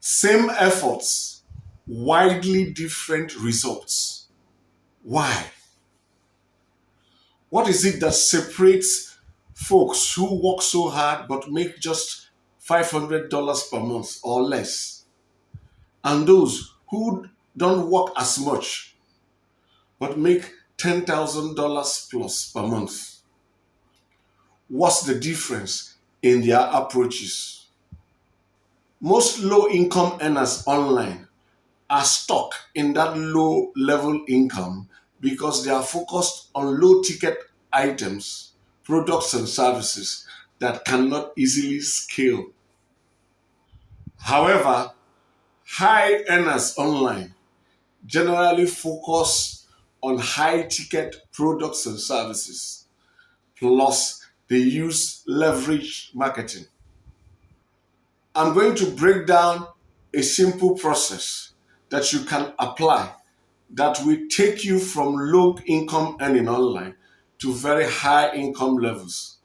Same efforts, widely different results. Why? What is it that separates folks who work so hard but make just $500 per month or less, and those who don't work as much but make $10,000 plus per month? What's the difference in their approaches? Most low income earners online are stuck in that low level income because they are focused on low ticket items, products, and services that cannot easily scale. However, high earners online generally focus on high ticket products and services, plus, they use leverage marketing. I'm going to break down a simple process that you can apply that will take you from low income earning online to very high income levels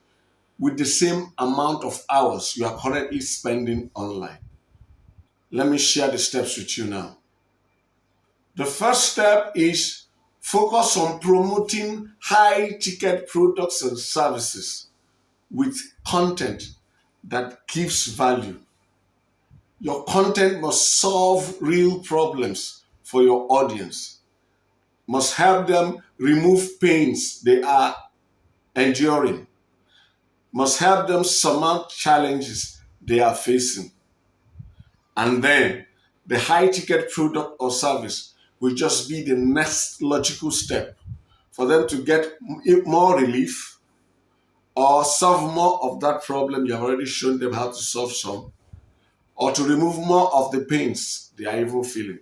with the same amount of hours you are currently spending online. Let me share the steps with you now. The first step is focus on promoting high ticket products and services with content that gives value. Your content must solve real problems for your audience, must help them remove pains they are enduring, must help them surmount challenges they are facing. And then the high ticket product or service will just be the next logical step for them to get more relief or solve more of that problem you have already shown them how to solve some, or to remove more of the pains they are even feeling.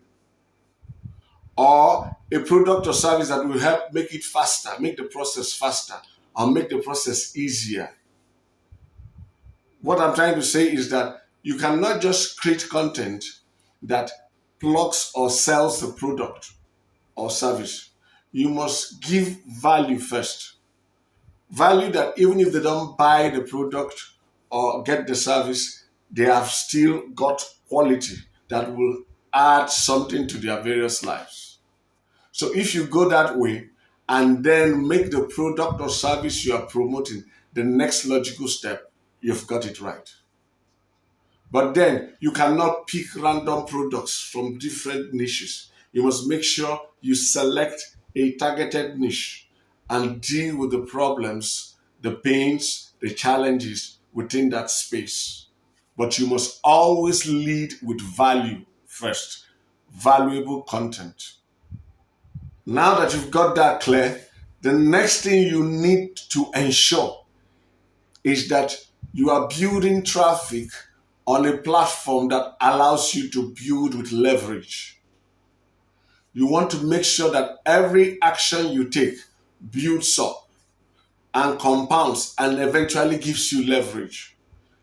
Or a product or service that will help make it faster, make the process faster, or make the process easier. What I'm trying to say is that you cannot just create content that plugs or sells the product or service. You must give value first. Value that even if they don't buy the product or get the service, they have still got quality that will add something to their various lives. So if you go that way and then make the product or service you are promoting the next logical step, you've got it right. But then you cannot pick random products from different niches. You must make sure you select a targeted niche and deal with the problems, the pains, the challenges within that space. But you must always lead with value first, valuable content. Now that you've got that clear, the next thing you need to ensure is that you are building traffic on a platform that allows you to build with leverage. You want to make sure that every action you take builds up and compounds and eventually gives you leverage.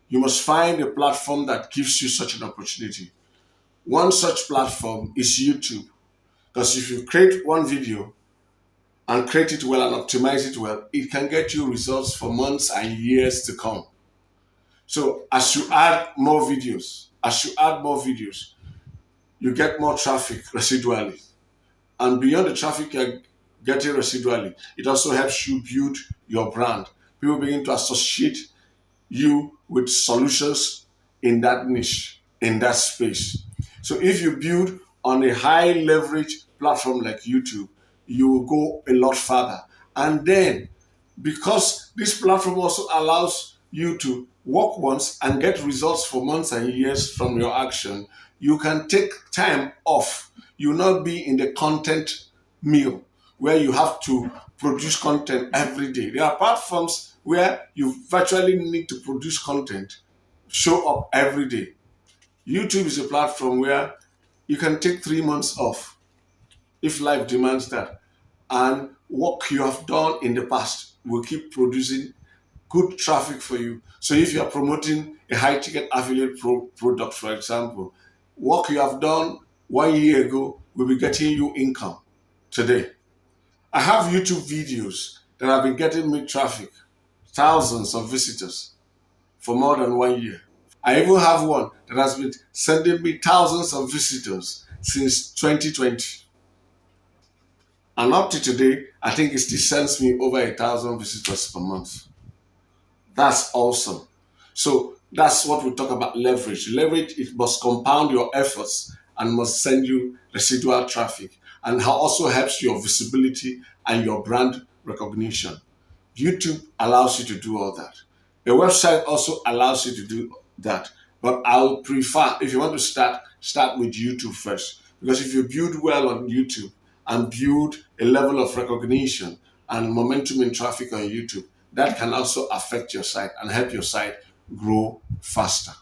You must find a platform that gives you such an opportunity. One such platform is YouTube. Because if you create one video and create it well and optimize it well, it can get you results for months and years to come. So as you add more videos, you get more traffic residually. And beyond the traffic you're getting residually, it also helps you build your brand. People begin to associate you with solutions in that niche, in that space. So if you build on a high leverage platform like YouTube, you will go a lot further. And then, because this platform also allows you to work once and get results for months and years from your action, you can take time off. You will not be in the content mill where you have to produce content every day. There are platforms where you virtually need to produce content, show up every day. YouTube is a platform where you can take 3 months off if life demands that. And what you have done in the past will keep producing good traffic for you. So if you are promoting a high ticket affiliate product, for example, what you have done 1 year ago will be getting you income today. I have YouTube videos that have been getting me traffic, thousands of visitors for more than 1 year. I even have one that has been sending me thousands of visitors since 2020. And up to today, I think it still sends me over 1,000 visitors per month. That's awesome. So that's what we talk about leverage. Leverage, it must compound your efforts and must send you residual traffic, and also helps your visibility and your brand recognition. YouTube allows you to do all that. A website also allows you to do that. But I'll prefer, if you want to start with YouTube first. Because if you build well on YouTube and build a level of recognition and momentum in traffic on YouTube, that can also affect your site and help your site grow faster.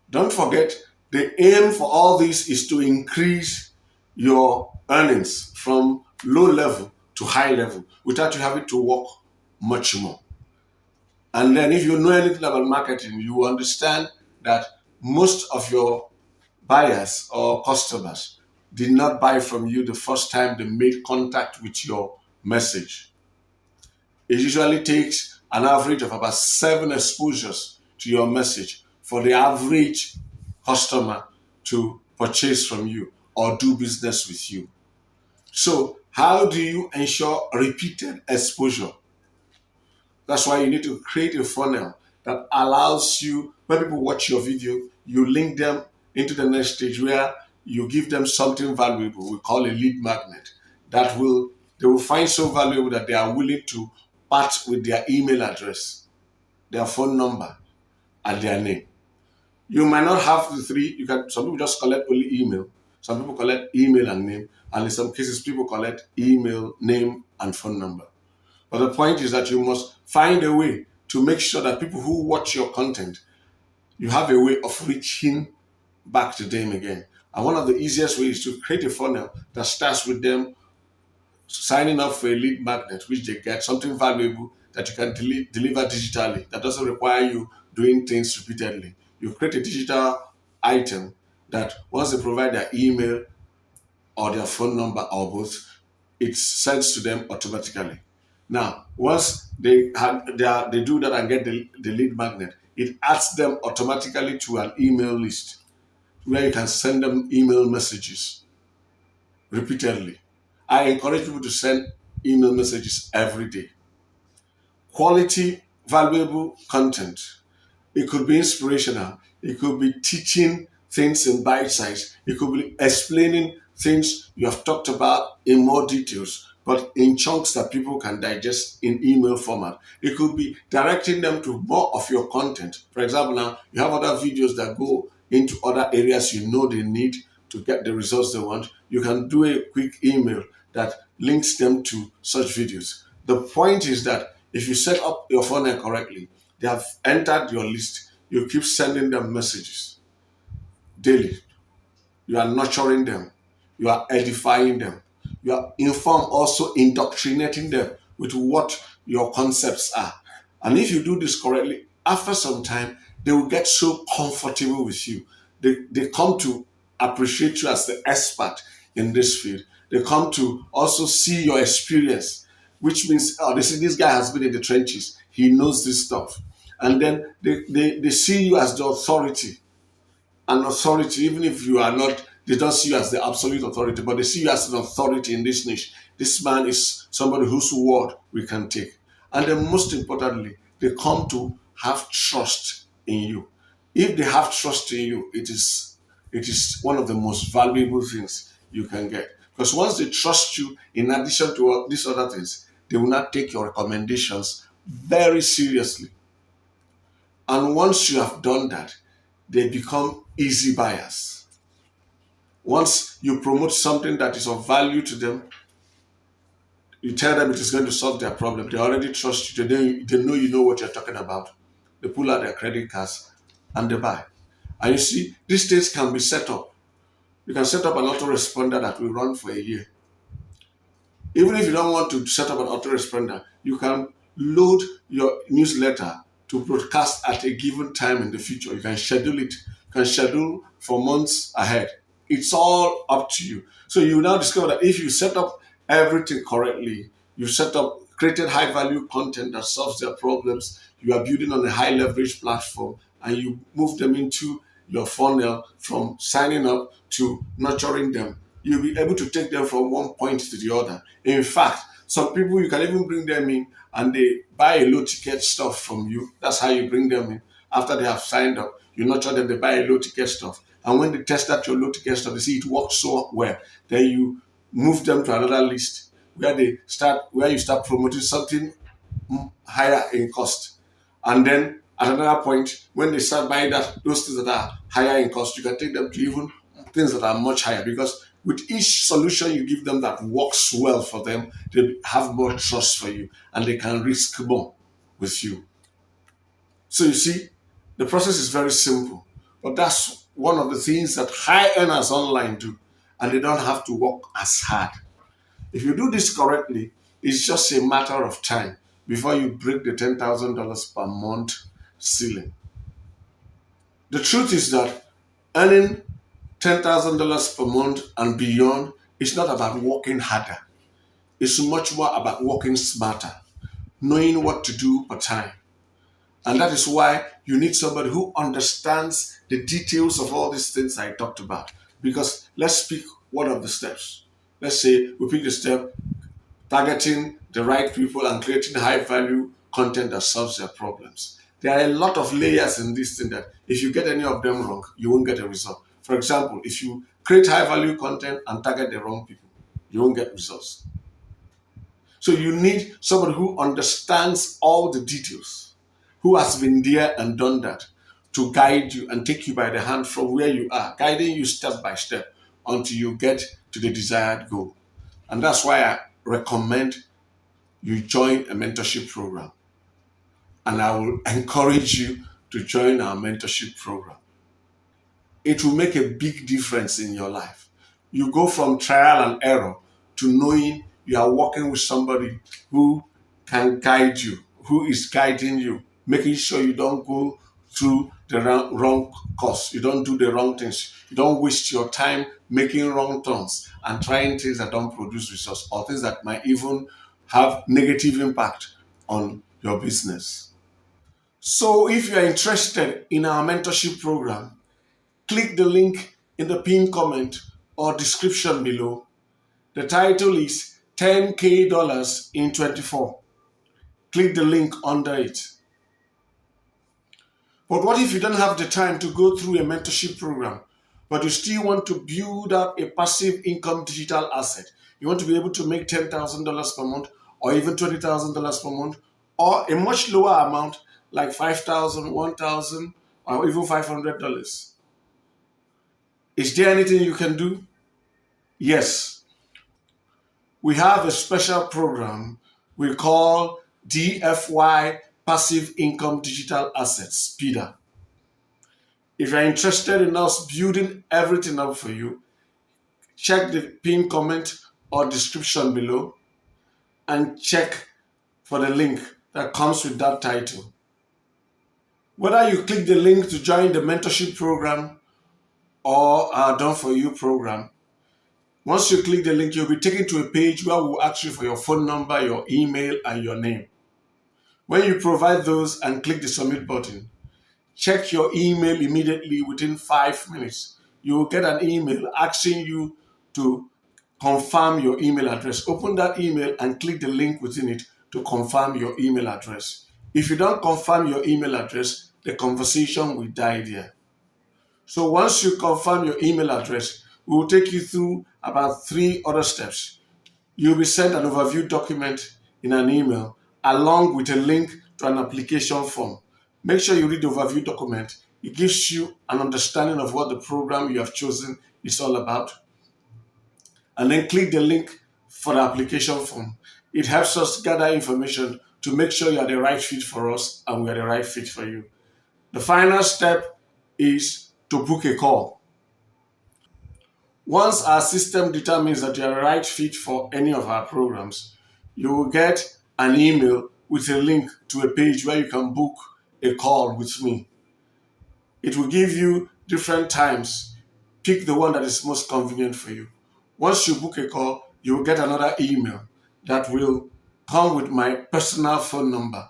Don't forget, the aim for all this is to increase your earnings from low level to high level without you having to work much more. And then if you know anything about marketing, you will understand that most of your buyers or customers did not buy from you the first time they made contact with your message. It usually takes an average of about 7 exposures to your message for the average customer to purchase from you or do business with you. So, how do you ensure repeated exposure? That's why you need to create a funnel that allows you, when people watch your video, you link them into the next stage where you give them something valuable, we call a lead magnet, that they will find so valuable that they are willing to part with their email address, their phone number, and their name. You might not have the three. Some people just collect only email. Some people collect email and name, and in some cases, people collect email, name, and phone number. But the point is that you must find a way to make sure that people who watch your content, you have a way of reaching back to them again. And one of the easiest ways is to create a funnel that starts with them signing up for a lead magnet, which they get something valuable that you can deliver digitally, that doesn't require you doing things repeatedly. You create a digital item that once they provide their email or their phone number or both, it sends to them automatically. Now, once they do that and get the lead magnet, it adds them automatically to an email list where you can send them email messages repeatedly. I encourage people to send email messages every day. Quality, valuable content. It could be inspirational. It could be teaching things in bite size. It could be explaining things you have talked about in more details, but in chunks that people can digest in email format. It could be directing them to more of your content. For example, now you have other videos that go into other areas you know they need to get the results they want. You can do a quick email that links them to such videos. The point is that if you set up your funnel correctly, they have entered your list. You keep sending them messages daily. You are nurturing them. You are edifying them. You are also indoctrinating them with what your concepts are. And if you do this correctly, after some time, they will get so comfortable with you. They come to appreciate you as the expert in this field. They come to also see your experience, which means, oh, they see this guy has been in the trenches. He knows this stuff. And then they see you as the authority. An authority, even if you are not, they don't see you as the absolute authority, but they see you as an authority in this niche. This man is somebody whose word we can take. And then most importantly, they come to have trust in you. If they have trust in you, it is one of the most valuable things you can get. Because once they trust you, in addition to all these other things, they will not take your recommendations very seriously. And once you have done that, they become easy buyers. Once you promote something that is of value to them, you tell them it is going to solve their problem. They already trust you. They know you know what you're talking about. They pull out their credit cards and they buy. And you see, these things can be set up. You can set up an autoresponder that will run for a year. Even if you don't want to set up an autoresponder, you can load your newsletter to broadcast at a given time in the future. You can schedule it. You can schedule for months ahead. It's all up to you. So you now discover that if you set up everything correctly, you created high value content that solves their problems, you are building on a high leverage platform, and you move them into your funnel from signing up to nurturing them, you'll be able to take them from one point to the other. In fact, some people you can even bring them in and they buy a low ticket stuff from you. That's how you bring them in. After they have signed up, you nurture them, they buy a low ticket stuff. And when they test out your low ticket stuff, they see it works so well. Then you move them to another list where you start promoting something higher in cost. And then at another point, when they start buying those things that are higher in cost, you can take them to even things that are much higher, because with each solution you give them that works well for them, they have more trust for you and they can risk more with you. So you see, the process is very simple, but that's one of the things that high earners online do, and they don't have to work as hard. If you do this correctly, it's just a matter of time before you break the $10,000 per month ceiling. The truth is that earning $10,000 per month and beyond is not about working harder. It's much more about working smarter, knowing what to do per time. And that is why you need somebody who understands the details of all these things I talked about. Because let's pick one of the steps. Let's say we pick the step targeting the right people and creating high value content that solves their problems. There are a lot of layers in this thing that if you get any of them wrong, you won't get a result. For example, if you create high value content and target the wrong people, you won't get results. So you need somebody who understands all the details, who has been there and done that, to guide you and take you by the hand from where you are, guiding you step by step until you get to the desired goal. And that's why I recommend you join a mentorship program. And I will encourage you to join our mentorship program. It will make a big difference in your life. You go from trial and error to knowing you are working with somebody who can guide you, who is guiding you, making sure you don't go through the wrong course, you don't do the wrong things, you don't waste your time making wrong turns and trying things that don't produce results or things that might even have negative impact on your business. So if you are interested in our mentorship program, click the link in the pinned comment or description below. The title is 10K dollars in 24. Click the link under it. But what if you don't have the time to go through a mentorship program, but you still want to build up a passive income digital asset? You want to be able to make $10,000 per month or even $20,000 per month, or a much lower amount like $5,000, $1,000, or even $500. Is there anything you can do? Yes. We have a special program we call DFY-Passive Income Digital Assets, PIDA. If you're interested in us building everything up for you, check the pinned comment or description below and check for the link that comes with that title. Whether you click the link to join the mentorship program or our Done For You program, once you click the link, you'll be taken to a page where we'll ask you for your phone number, your email, and your name. When you provide those and click the submit button, check your email immediately within 5 minutes. You will get an email asking you to confirm your email address. Open that email and click the link within it to confirm your email address. If you don't confirm your email address, the conversation will die there. So once you confirm your email address, we will take you through about 3 other steps. You'll be sent an overview document in an email along with a link to an application form. Make sure you read the overview document. It gives you an understanding of what the program you have chosen is all about. And then click the link for the application form. It helps us gather information to make sure you are the right fit for us and we are the right fit for you. The final step is to book a call. Once our system determines that you are the right fit for any of our programs, you will get an email with a link to a page where you can book a call with me. It will give you different times. Pick the one that is most convenient for you. Once you book a call, you will get another email that will come with my personal phone number.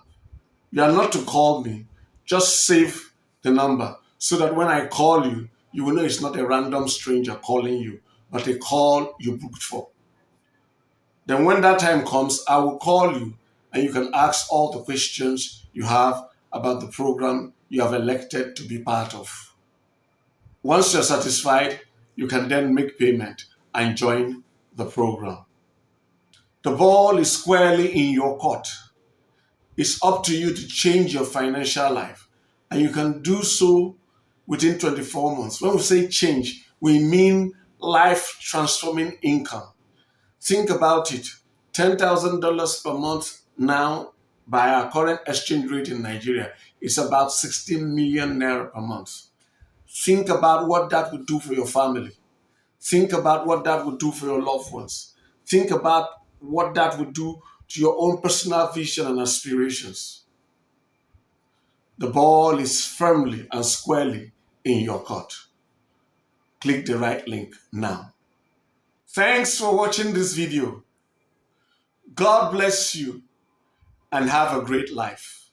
You are not to call me. Just save the number so that when I call you, you will know it's not a random stranger calling you, but a call you booked for. Then when that time comes, I will call you and you can ask all the questions you have about the program you have elected to be part of. Once you're satisfied, you can then make payment and join the program. The ball is squarely in your court. It's up to you to change your financial life, and you can do so within 24 months. When we say change, we mean life transforming income. Think about it. $10,000 per month now, by our current exchange rate in Nigeria, is about 16 million naira per month. Think about what that would do for your family. Think about what that would do for your loved ones. Think about what that would do to your own personal vision and aspirations. The ball is firmly and squarely in your court. Click the right link now. Thanks for watching this video. God bless you and have a great life.